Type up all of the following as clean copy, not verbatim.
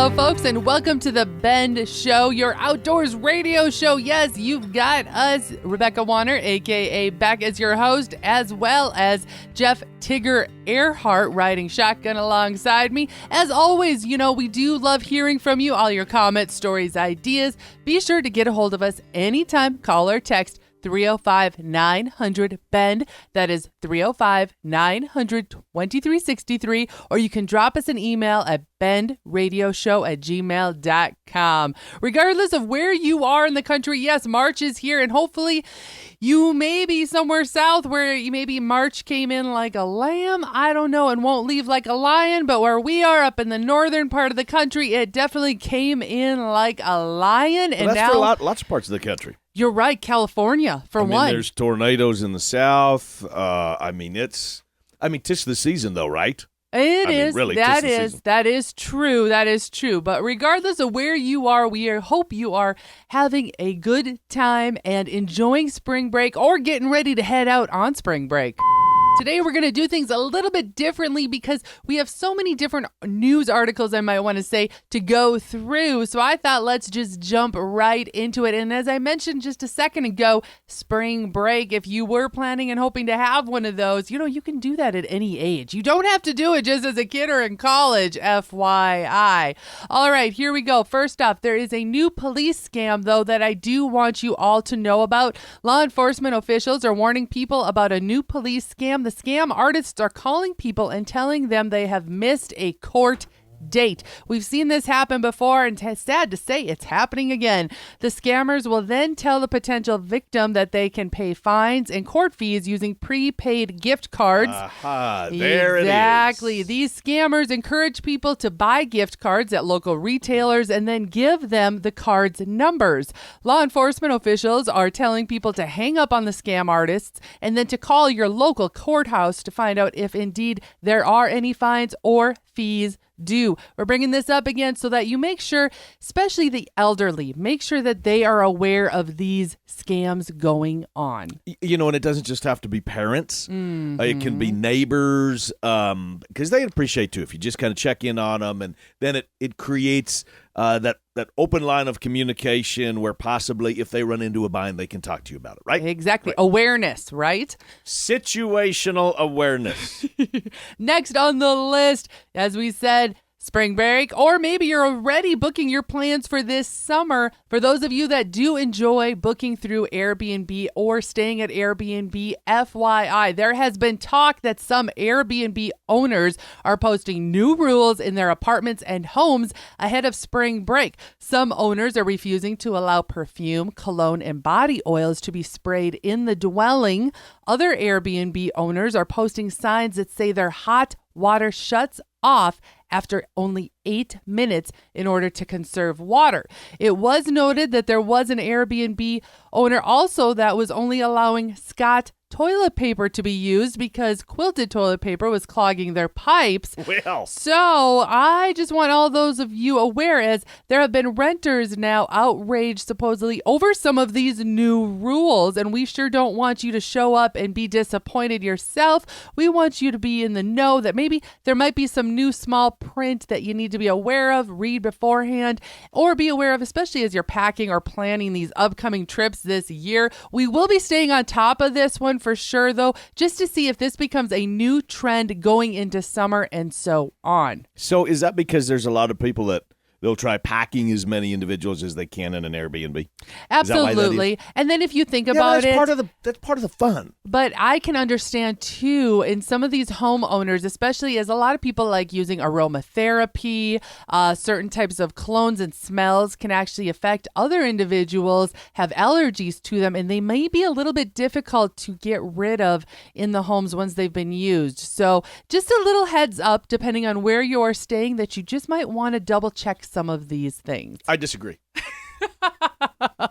Hello, folks, and welcome to the Bend Show, your outdoors radio show. Yes, you've got us, Rebecca Wanner, a.k.a. Beck, as your host, as well as Jeff Tigger Erhardt riding shotgun alongside me. As always, you know, we do love hearing from you, all your comments, stories, ideas. Be sure to get a hold of us anytime. Call or text 305-900-BEND. That is 305-900-2363. Or you can drop us an email at bendradioshow@gmail.com. Regardless of where you are in the country, yes, March is here, and hopefully you may be somewhere south where maybe March came in like a lamb, I don't know, and won't leave like a lion, but where we are up in the northern part of the country, it definitely came in like a lion. Well, and that's now, for lots of parts of the country. You're right, California, for one. There's tornadoes in the south. Tis the season, though, right? It is. Really, that is true. That is true. But regardless of where you are, hope you are having a good time and enjoying spring break or getting ready to head out on spring break. Today, we're going to do things a little bit differently because we have so many different news articles, I might want to say, to go through. So I thought let's just jump right into it. And as I mentioned just a second ago, spring break, if you were planning and hoping to have one of those, you can do that at any age. You don't have to do it just as a kid or in college, FYI. All right, here we go. First off, there is a new police scam, though, that I do want you all to know about. Law enforcement officials are warning people about a new police scam. The scam artists are calling people and telling them they have missed a court date. We've seen this happen before, and sad to say it's happening again. The scammers will then tell the potential victim that they can pay fines and court fees using prepaid gift cards. There exactly. It is. These scammers encourage people to buy gift cards at local retailers and then give them the cards' numbers. Law enforcement officials are telling people to hang up on the scam artists and then to call your local courthouse to find out if indeed there are any fines or fees due. We're bringing this up again so that you make sure, especially the elderly, make sure that they are aware of these scams going on. And it doesn't just have to be parents. Mm-hmm. It can be neighbors, because they appreciate too if you just kind of check in on them, and then it creates that open line of communication where possibly if they run into a bind, they can talk to you about it, right? Exactly. Right. Awareness, right? Situational awareness. Next on the list, as we said, spring break, or maybe you're already booking your plans for this summer. For those of you that do enjoy booking through Airbnb or staying at Airbnb, FYI, there has been talk that some Airbnb owners are posting new rules in their apartments and homes ahead of spring break. Some owners are refusing to allow perfume, cologne, and body oils to be sprayed in the dwelling. Other Airbnb owners are posting signs that say their hot water shuts off after only 8 minutes in order to conserve water. It was noted that there was an Airbnb owner also that was only allowing Scott toilet paper to be used because quilted toilet paper was clogging their pipes. Well. So I just want all those of you aware, as there have been renters now outraged supposedly over some of these new rules, and we sure don't want you to show up and be disappointed yourself. We want you to be in the know that maybe there might be some new small print that you need to be aware of, read beforehand, or be aware of, especially as you're packing or planning these upcoming trips this year. We will be staying on top of this one for sure, though, just to see if this becomes a new trend going into summer and so on. So is that because there's a lot of people that they'll try packing as many individuals as they can in an Airbnb? Absolutely. And then if you think about that's part of the fun. But I can understand too, in some of these homeowners, especially as a lot of people like using aromatherapy, certain types of colognes and smells can actually affect other individuals, have allergies to them, and they may be a little bit difficult to get rid of in the homes once they've been used. So just a little heads up, depending on where you're staying, that you just might want to double check some of these things. I disagree.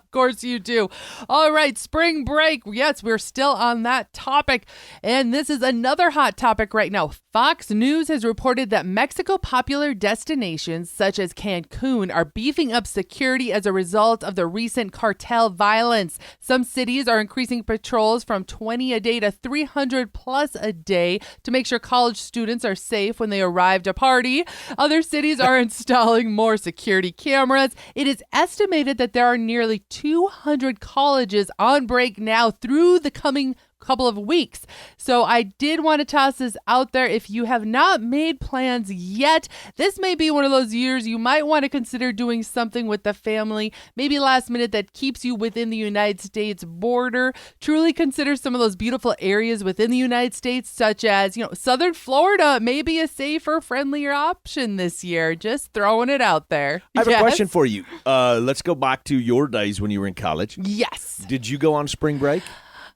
Of course you do. All right, spring break. Yes, we're still on that topic. And this is another hot topic right now. Fox News has reported that Mexico popular destinations such as Cancun are beefing up security as a result of the recent cartel violence. Some cities are increasing patrols from 20 a day to 300 plus a day to make sure college students are safe when they arrive to party. Other cities are installing more security cameras. It is estimated that there are nearly 200 colleges on break now through the coming couple of weeks. So I did want to toss this out there. If you have not made plans yet, this may be one of those years you might want to consider doing something with the family, maybe last minute, that keeps you within the United States border. Truly consider some of those beautiful areas within the United States, such as, Southern Florida may be a safer, friendlier option this year. Just throwing it out there. I have a question for you. Let's go back to your days when you were in college. Yes. Did you go on spring break?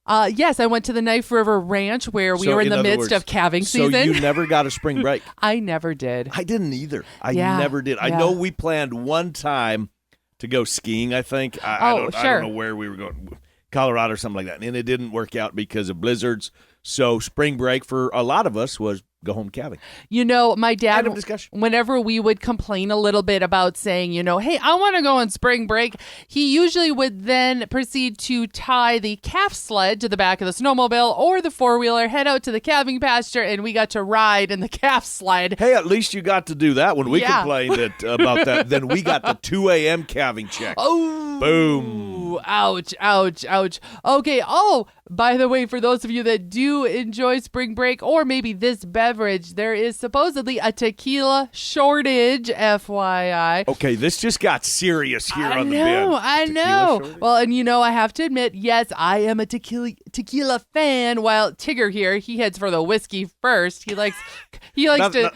Yes, I went to the Knife River Ranch where we were in the midst of calving season. So you never got a spring break? I never did. I didn't either. I never did. I know we planned one time to go skiing, I think. I don't know where we were going. Colorado or something like that. And it didn't work out because of blizzards. So spring break for a lot of us was go home calving. My dad, whenever we would complain a little bit about saying, hey, I want to go on spring break, he usually would then proceed to tie the calf sled to the back of the snowmobile or the four-wheeler, head out to the calving pasture, and we got to ride in the calf sled. Hey, at least you got to do that when we complained about that. Then we got the 2 a.m. calving check. Oh. Boom. Ouch, ouch, ouch. Okay. Oh, by the way, for those of you that do enjoy spring break or maybe this beverage, there is supposedly a tequila shortage, FYI. Okay, this just got serious here on the bin. I know. Shortage? Well, and I have to admit, yes, I am a tequila fan, while Tigger here, he heads for the whiskey first. He likes to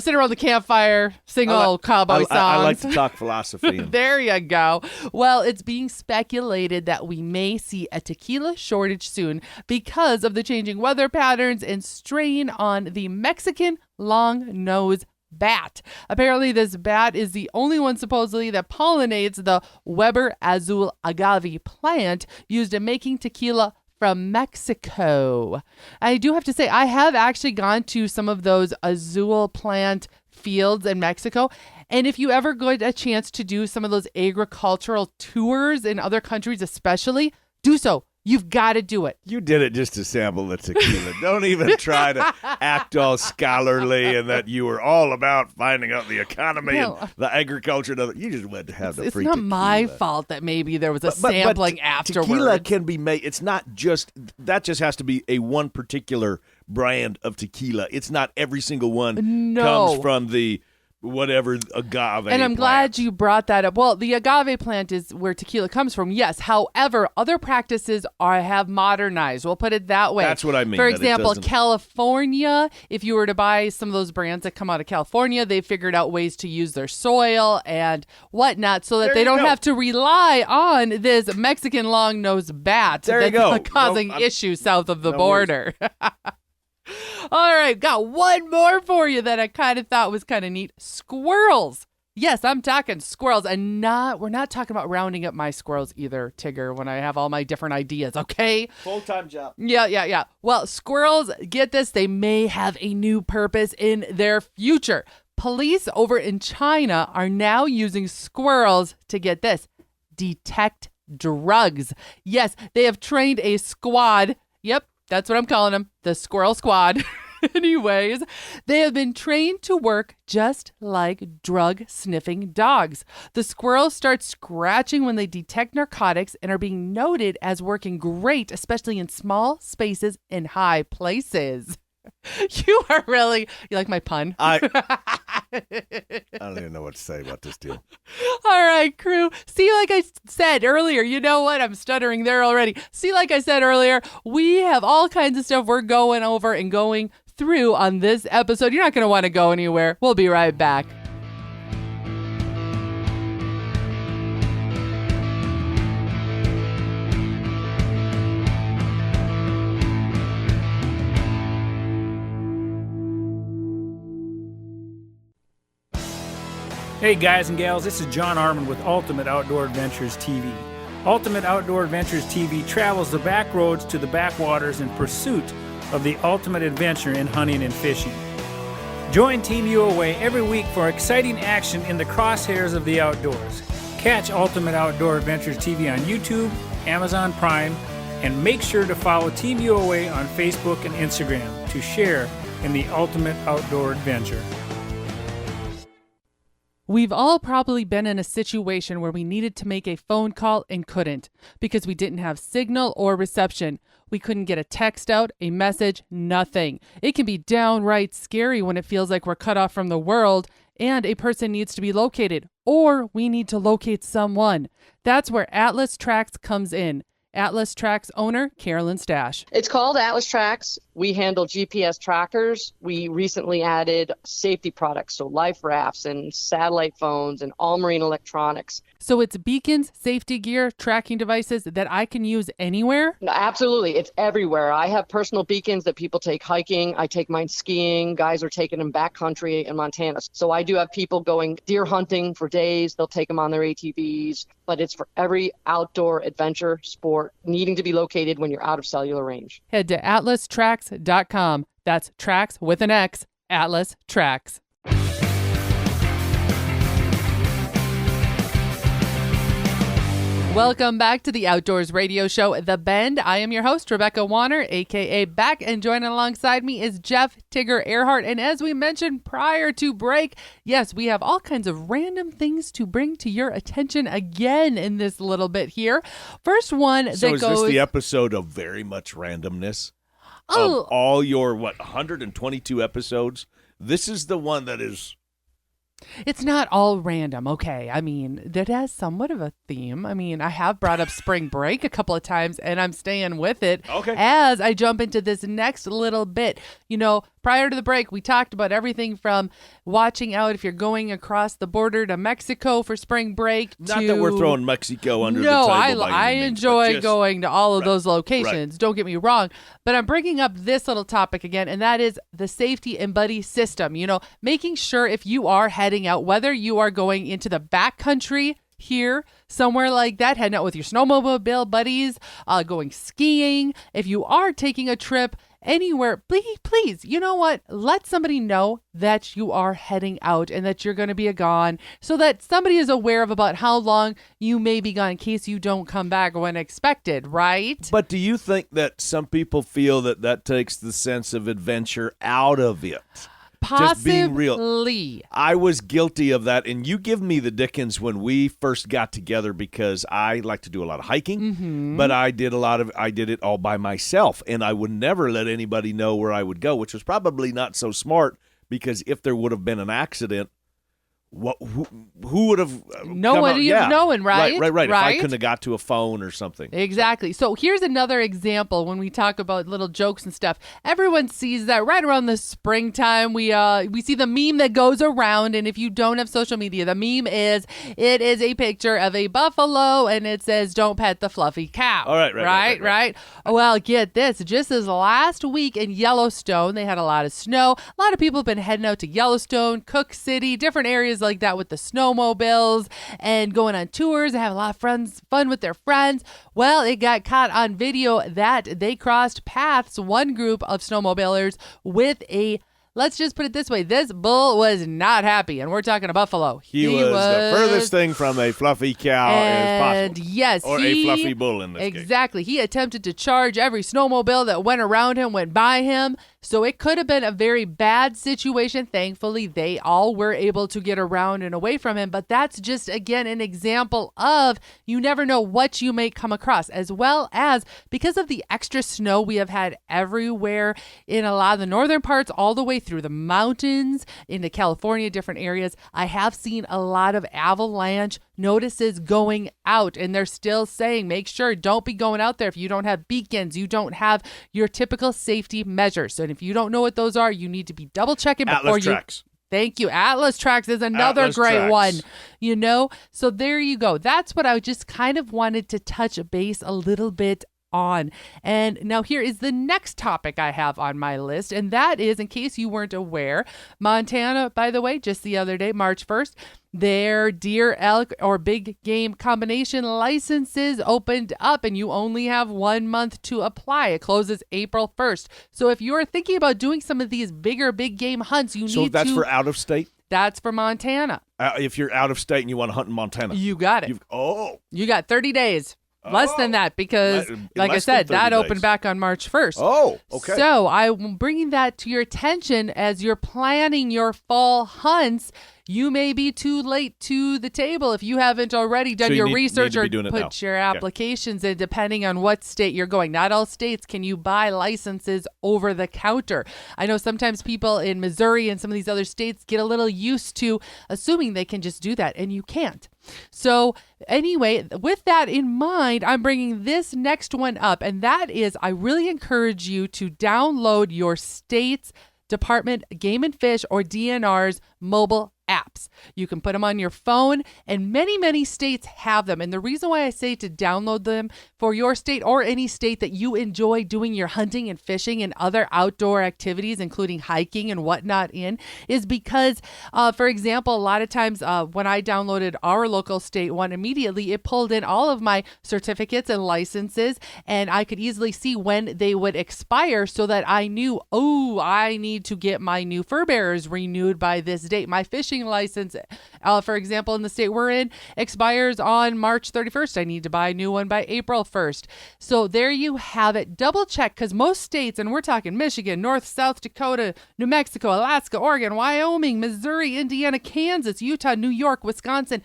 sit around the campfire, sing old cowboy songs. I like to talk philosophy. There you go. Well, it's being speculated that we may see a tequila shortage soon because of the changing weather patterns and strain on the Mexican long-nosed bat. Apparently, this bat is the only one supposedly that pollinates the Weber Azul agave plant used in making tequila from Mexico. I do have to say, I have actually gone to some of those azul plant fields in Mexico. And if you ever get a chance to do some of those agricultural tours in other countries especially, do so. You've got to do it. You did it just to sample the tequila. Don't even try to act all scholarly and that you were all about finding out the economy and the agriculture. You just went to have the free tequila. It's not my fault that maybe there was a sampling afterwards. Tequila can be made. It's not just, that just has to be a one particular brand of tequila. It's not every single one comes from the whatever agave And I'm plant. glad you brought that up. Well, the agave plant is where tequila comes from, yes. However, other practices have modernized. We'll put it that way. That's what I mean. For example, California, if you were to buy some of those brands that come out of California, they figured out ways to use their soil and whatnot so that they don't have to rely on this Mexican long-nosed bat that's causing issues south of the border. All right, got one more for you that I kind of thought was kind of neat. Squirrels. Yes, I'm talking squirrels, and we're not talking about rounding up my squirrels either, Tigger, when I have all my different ideas, okay? Full-time job. Yeah. Well, squirrels, get this, they may have a new purpose in their future. Police over in China are now using squirrels to, get this, detect drugs. Yes, they have trained a squad. Yep. That's what I'm calling them, the Squirrel Squad. Anyways, they have been trained to work just like drug-sniffing dogs. The squirrels start scratching when they detect narcotics and are being noted as working great, especially in small spaces in high places. You like my pun? I don't even know what to say about this deal. All right, crew. See, like I said earlier, you know what? I'm stuttering there already. See, like I said earlier, we have all kinds of stuff we're going over and going through on this episode. You're not going to want to go anywhere. We'll be right back. Hey guys and gals, this is John Arman with Ultimate Outdoor Adventures TV. Ultimate Outdoor Adventures TV travels the back roads to the backwaters in pursuit of the ultimate adventure in hunting and fishing. Join Team UOA every week for exciting action in the crosshairs of the outdoors. Catch Ultimate Outdoor Adventures TV on YouTube, Amazon Prime, and make sure to follow Team UOA on Facebook and Instagram to share in the ultimate outdoor adventure. We've all probably been in a situation where we needed to make a phone call and couldn't because we didn't have signal or reception. We couldn't get a text out, a message, nothing. It can be downright scary when it feels like we're cut off from the world and a person needs to be located, or we need to locate someone. That's where Atlas Tracks comes in. Atlas Tracks owner, Carolyn Stash. It's called Atlas Tracks. We handle GPS trackers. We recently added safety products, so life rafts and satellite phones and all marine electronics. So it's beacons, safety gear, tracking devices that I can use anywhere? No, absolutely. It's everywhere. I have personal beacons that people take hiking. I take mine skiing. Guys are taking them backcountry in Montana. So I do have people going deer hunting for days. They'll take them on their ATVs. But it's for every outdoor adventure sport needing to be located when you're out of cellular range. Head to atlastracks.com. That's tracks with an X, Atlas Tracks. Welcome back to the Outdoors Radio Show, The Bend. I am your host, Rebecca Wanner, a.k.a. Beck, and joining alongside me is Jeff Tigger Erhardt. And as we mentioned prior to break, yes, we have all kinds of random things to bring to your attention again in this little bit here. First one So that is goes... this the episode of very much randomness? Oh. Of all your, 122 episodes? This is the one that is... It's not all random, okay? I mean, that has somewhat of a theme. I mean, I have brought up spring break a couple of times, and I'm staying with it as I jump into this next little bit. You know, prior to the break, we talked about everything from watching out if you're going across the border to Mexico for spring break. Not that we're throwing Mexico under the table. No, by I any means, enjoy but just, going to all of those locations. Right. Don't get me wrong. But I'm bringing up this little topic again, and that is the safety and buddy system. You know, making sure if you are heading out, whether you are going into the backcountry here, somewhere like that, heading out with your snowmobile buddies, going skiing, if you are taking a trip anywhere, please, you know what? Let somebody know that you are heading out and that you're going to be gone so that somebody is aware of about how long you may be gone in case you don't come back when expected, right? But do you think that some people feel that that takes the sense of adventure out of it? Possibly. Just being real. I was guilty of that, and you give me the dickens when we first got together because I like to do a lot of hiking, but I did it all by myself, and I would never let anybody know where I would go, which was probably not so smart because if there would have been an accident, who would have nobody knowing, right? Right. If I couldn't have got to a phone or something. Exactly. So here's another example when we talk about little jokes and stuff. Everyone sees that right around the springtime. We see the meme that goes around, and if you don't have social media, the meme is a picture of a buffalo, and it says, "Don't pet the fluffy cow." All right. Well, get this. Just as last week in Yellowstone, they had a lot of snow. A lot of people have been heading out to Yellowstone, Cook City, different areas like that with the snowmobiles and going on tours and having a lot of fun with their friends. Well, it got caught on video that they crossed paths, one group of snowmobilers, with a, let's just put it this way, this bull was not happy, and we're talking a buffalo. He was the furthest thing from a fluffy cow as possible. Yes, or a fluffy bull in this case. Exactly. He attempted to charge every snowmobile that went around him, went by him. So it could have been a very bad situation. Thankfully, they all were able to get around and away from him. But that's just, again, an example of you never know what you may come across, as well as because of the extra snow we have had everywhere in a lot of the northern parts, all the way through the mountains into California, different areas. I have seen a lot of avalanche notices going out, and they're still saying, make sure don't be going out there if you don't have beacons, you don't have your typical safety measures. So if you don't know what those are, you need to be double checking before Atlas Tracks. Thank you. Atlas Tracks is another Atlas great Tracks. one, So there you go. That's what I just kind of wanted to touch base a little bit on. And now here is the next topic I have on my list, and that is, in case you weren't aware, Montana, by the way, just the other day, March 1st, their deer, elk, or big game combination licenses opened up, and you only have 1 month to apply. It closes April 1st. So if you're thinking about doing some of these bigger big game hunts, you need to... So that's for out of state? That's for Montana. If you're out of state and you want to hunt in Montana. You got it. You got 30 days. Less than that, because, like I said, that opened back on March 1st. Oh, okay. So I'm bringing that to your attention as you're planning your fall hunts. You may be too late to the table if you haven't already done your research or put your applications in, depending on what state you're going. Not all states can you buy licenses over the counter. I know sometimes people in Missouri and some of these other states get a little used to assuming they can just do that, and you can't. So anyway, with that in mind, I'm bringing this next one up, and that is, I really encourage you to download your state's Department Game and Fish, or DNR's, mobile apps. You can put them on your phone, and many states have them. And the reason why I say to download them for your state or any state that you enjoy doing your hunting and fishing and other outdoor activities, including hiking and whatnot in, is because, for example, a lot of times when I downloaded our local state one, immediately it pulled in all of my certificates and licenses, and I could easily see when they would expire so that I knew, I need to get my new fur bearers renewed by this date. My fishing license, for example, in the state we're in, expires on March 31st. I need to buy a new one by April 1st. So there you have it. Double check, because most states, and we're talking Michigan, North, South Dakota, New Mexico, Alaska, Oregon, Wyoming, Missouri, Indiana, Kansas, Utah, New York, Wisconsin,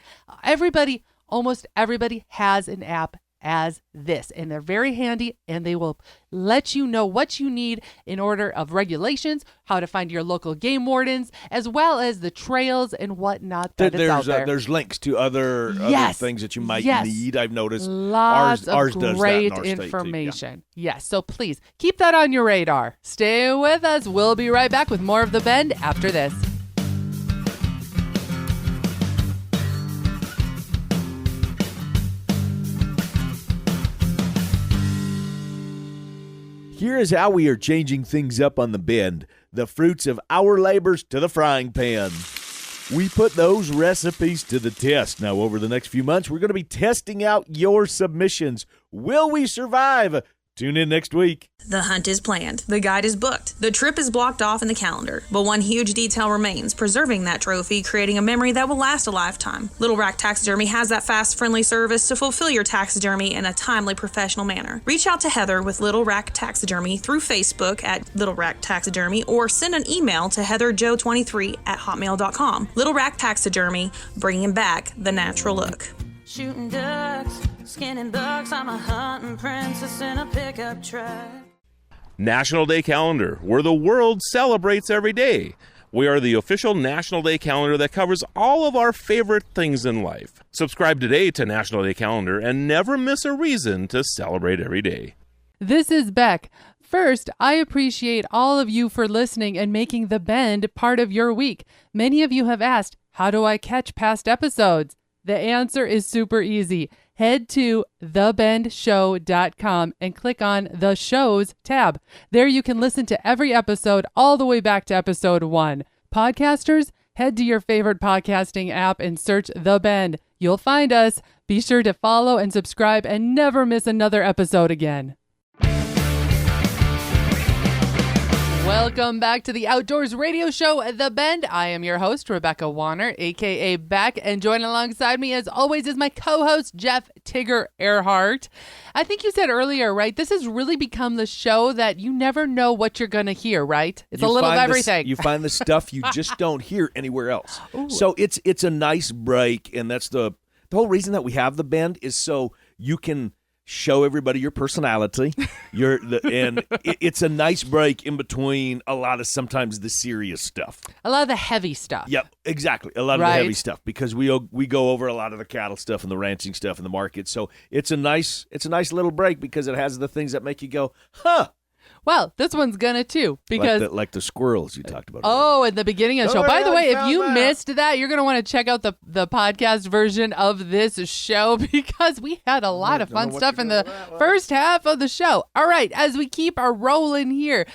almost everybody has an app as this, and they're very handy, and they will let you know what you need in order of regulations, how to find your local game wardens, as well as the trails and whatnot that is out there. There's links to other things that you might need. I've noticed lots ours of does great that in our information. State too. Yeah. Yes, so please keep that on your radar. Stay with us. We'll be right back with more of The Bend after this. Here is how we are changing things up on the Bend. The fruits of our labors to the frying pan. We put those recipes to the test. Now, over the next few months, we're going to be testing out your submissions. Will we survive? Tune in next week. The hunt is planned. The guide is booked. The trip is blocked off in the calendar. But one huge detail remains, preserving that trophy, creating a memory that will last a lifetime. Little Rack Taxidermy has that fast, friendly service to fulfill your taxidermy in a timely, professional manner. Reach out to Heather with Little Rack Taxidermy through Facebook at Little Rack Taxidermy, or send an email to heatherjoe23@hotmail.com. Little Rack Taxidermy, bringing back the natural look. Shooting ducks, skinning bucks, I'm a hunting princess in a pickup truck. National Day Calendar, where the world celebrates every day. We are the official National Day Calendar that covers all of our favorite things in life. Subscribe today to National Day Calendar and never miss a reason to celebrate every day. This is Beck. First, I appreciate all of you for listening and making The Bend part of your week. Many of you have asked, how do I catch past episodes? The answer is super easy. Head to thebendshow.com and click on the Shows tab. There you can listen to every episode all the way back to episode 1. Podcasters, head to your favorite podcasting app and search The Bend. You'll find us. Be sure to follow and subscribe and never miss another episode again. Welcome back to the Outdoors Radio Show, The Bend. I am your host, Rebecca Wanner, a.k.a. Beck, and joining alongside me, as always, is my co-host, Jeff Tigger Erhardt. I think you said earlier, right, this has really become the show that you never know what you're going to hear, right? It's a little of everything. You find the stuff you just don't hear anywhere else. Ooh. So it's a nice break, and that's the whole reason that we have The Bend is so you can show everybody your personality. It's a nice break in between a lot of sometimes the serious stuff. A lot of the heavy stuff. Yep, exactly. A lot of the heavy stuff because we go over a lot of the cattle stuff and the ranching stuff and the market. So it's a nice little break because it has the things that make you go, huh. Well, this one's gonna too, because like the squirrels you talked about. Oh, in the beginning of the show. By the way, if you that. missed that, you're gonna want to check out the podcast version of this show because we had a lot of fun stuff in the first half of the show. All right, as we keep our rolling here,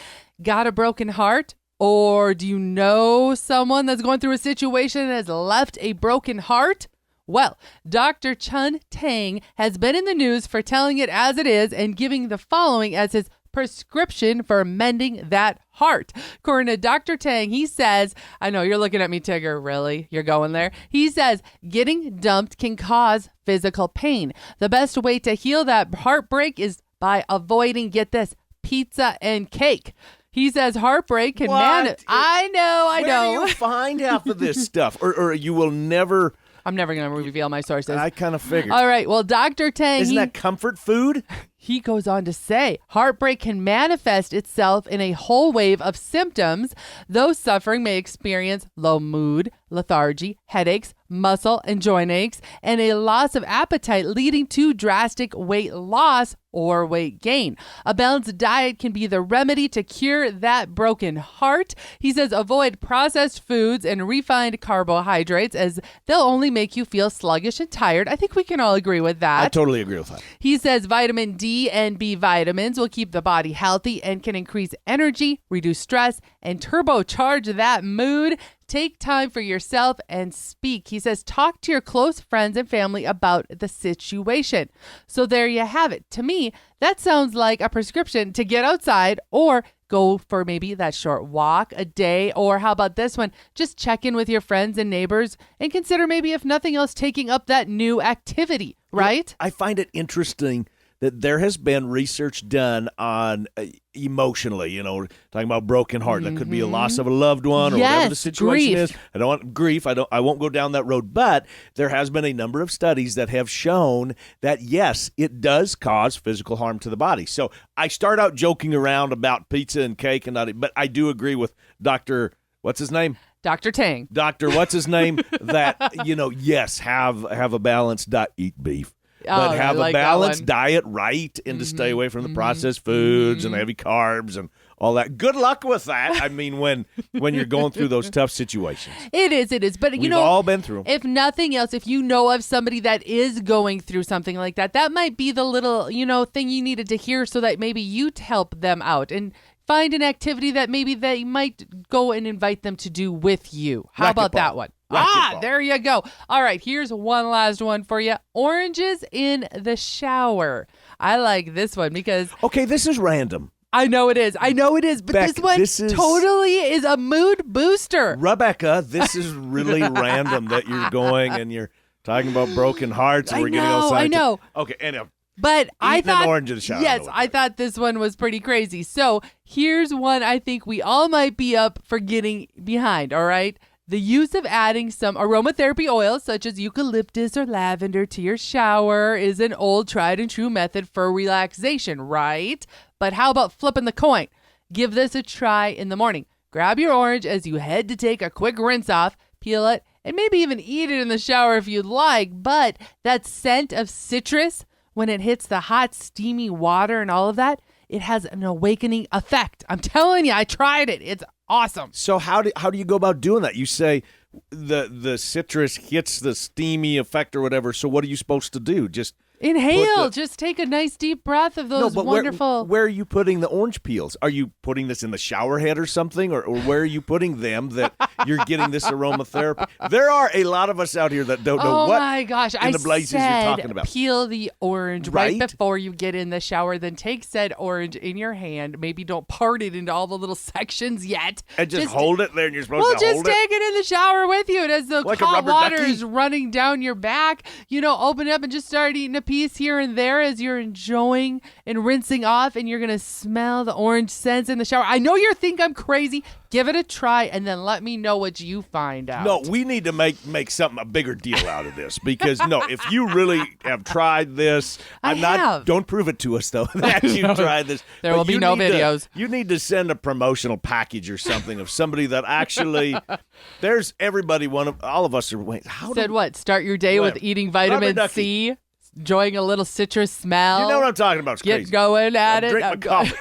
got a broken heart? Or do you know someone that's going through a situation that has left a broken heart? Well, Dr. Chun Tang has been in the news for telling it as it is and giving the following as his prescription for mending that heart. According to Dr. Tang, he says, I know you're looking at me, Tigger, really? You're going there? He says, getting dumped can cause physical pain. The best way to heal that heartbreak is by avoiding, get this, pizza and cake. He says heartbreak can manage. I know. Where do you find half of this stuff? Or you will never... I'm never going to reveal my sources. I kind of figured. All right. Well, Dr. Tang... Isn't that comfort food? He goes on to say, heartbreak can manifest itself in a whole wave of symptoms. Those suffering may experience low mood, lethargy, headaches, muscle and joint aches, and a loss of appetite leading to drastic weight loss or weight gain. A balanced diet can be the remedy to cure that broken heart. He says avoid processed foods and refined carbohydrates as they'll only make you feel sluggish and tired. I think we can all agree with that. I totally agree with that. He says vitamin D and B vitamins will keep the body healthy and can increase energy, reduce stress, and turbocharge that mood. Take time for yourself and speak. He says, talk to your close friends and family about the situation. So there you have it. To me, that sounds like a prescription to get outside or go for maybe that short walk a day. Or how about this one? Just check in with your friends and neighbors and consider maybe, if nothing else, taking up that new activity, right? I find it interesting that there has been research done on emotionally, talking about broken heart. That could be a loss of a loved one or whatever the situation is. I don't want grief. I won't go down that road. But there has been a number of studies that have shown that, yes, it does cause physical harm to the body. So I start out joking around about pizza and cake, but I do agree with Dr. What's his name? Dr. Tang. Dr. What's his name? That, yes, have a balanced diet. Eat beef. But have a balanced diet, right? And to stay away from the processed foods and the heavy carbs and all that. Good luck with that. I mean, when you're going through those tough situations. It is. But, We've all been through them. If nothing else, if you know of somebody that is going through something like that, that might be the little, thing you needed to hear so that maybe you help them out. And find an activity that maybe they might go and invite them to do with you. How about that one? There you go. All right, here's one last one for you. Oranges in the shower. I like this one because... Okay, this is random. I know it is. But Beck, this one totally is a mood booster. Rebecca, this is really random that you're going and you're talking about broken hearts and we're getting all sides. I know. Okay, anyway. But I thought, an orange in the shower. Yes, I thought this one was pretty crazy. So here's one I think we all might be up for getting behind, all right? The use of adding some aromatherapy oils such as eucalyptus or lavender to your shower is an old tried and true method for relaxation, right? But how about flipping the coin? Give this a try in the morning. Grab your orange as you head to take a quick rinse off, peel it, and maybe even eat it in the shower if you'd like. But that scent of citrus, when it hits the hot, steamy water and all of that, it has an awakening effect. I'm telling you, I tried it. It's awesome. So how do you go about doing that? You say the citrus hits the steamy effect or whatever. So what are you supposed to do? Just inhale. Just take a nice deep breath of those wonderful. Where are you putting the orange peels? Are you putting this in the shower head or something? Or where are you putting them that you're getting this aromatherapy? There are a lot of us out here that don't know what my gosh. in the blazes you're talking about. Peel the orange right before you get in the shower. Then take said orange in your hand. Maybe don't part it into all the little sections yet. And just hold it there and you're supposed to hold it. Well, just take it in the shower with you. And as the hot water is running down your back, open it up and just start eating a piece here and there as you're enjoying and rinsing off, and you're going to smell the orange scents in the shower. I know you think I'm crazy. Give it a try and then let me know what you find out. No, we need to make something a bigger deal out of this because if you really have tried this, don't prove it to us though that you tried this. There will be no videos. You need to send a promotional package or something of somebody that actually there's all of us are waiting. What? Start your day with eating vitamin C, enjoying a little citrus smell. You know what I'm talking about. It's Get crazy. going at it. Drink my coffee.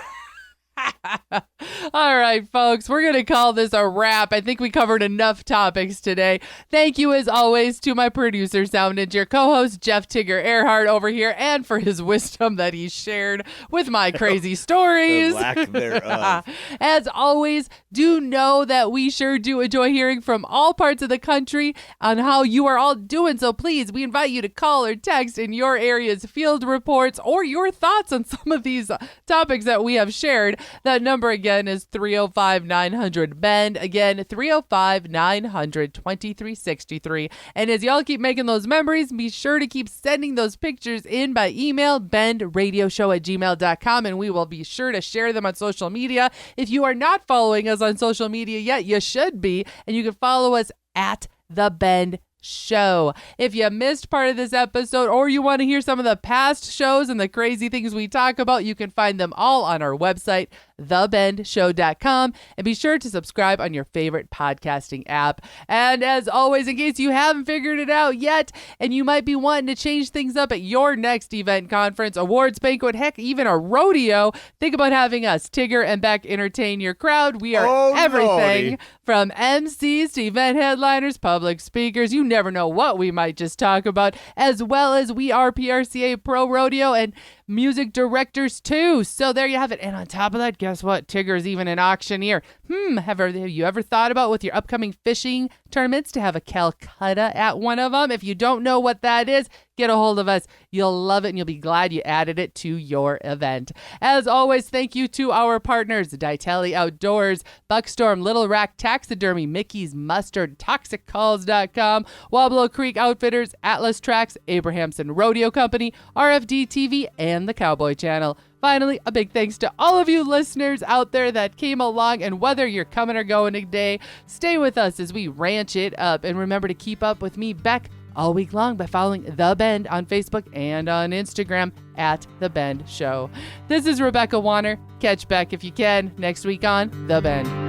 All right, folks, we're going to call this a wrap. I think we covered enough topics today. Thank you, as always, to my producer, Sound Ninja, co-host Jeff Tigger Erhardt over here, and for his wisdom that he shared with my crazy stories. The lack thereof. As always, do know that we sure do enjoy hearing from all parts of the country on how you are all doing. So please, we invite you to call or text in your area's field reports or your thoughts on some of these topics that we have shared. That number again is 305-900-BEND. Again, 305-900-2363. And as y'all keep making those memories, be sure to keep sending those pictures in by email, bendradioshow@gmail.com, and we will be sure to share them on social media. If you are not following us on social media yet, you should be, and you can follow us at The Bend Show. If you missed part of this episode or you want to hear some of the past shows and the crazy things we talk about, you can find them all on our website, thebendshow.com, and be sure to subscribe on your favorite podcasting app. And as always, in case you haven't figured it out yet and you might be wanting to change things up at your next event, conference, awards, banquet, heck, even a rodeo, think about having us, Tigger and Beck, entertain your crowd. We are everything from MCs to event headliners, public speakers. You never know what we might just talk about, as well as we are PRCA Pro Rodeo and music directors too. So there you have it. And on top of that, guess what? Tigger's even an auctioneer. Have you ever thought about with your upcoming fishing tournaments to have a Calcutta at one of them? If you don't know what that is, get a hold of us. You'll love it and you'll be glad you added it to your event. As always, thank you to our partners, Ditali Outdoors, Buckstorm, Little Rack Taxidermy, Mickey's Mustard, ToxicCalls.com, Wablo Creek Outfitters, Atlas Tracks, Abrahamson Rodeo Company, RFD TV, and the Cowboy Channel. Finally, a big thanks to all of you listeners out there that came along, and whether you're coming or going today, stay with us as we ranch it up. And remember to keep up with me, Beck, all week long by following The Bend on Facebook and on Instagram at The Bend Show. This is Rebecca Wanner. Catch Beck if you can next week on The Bend.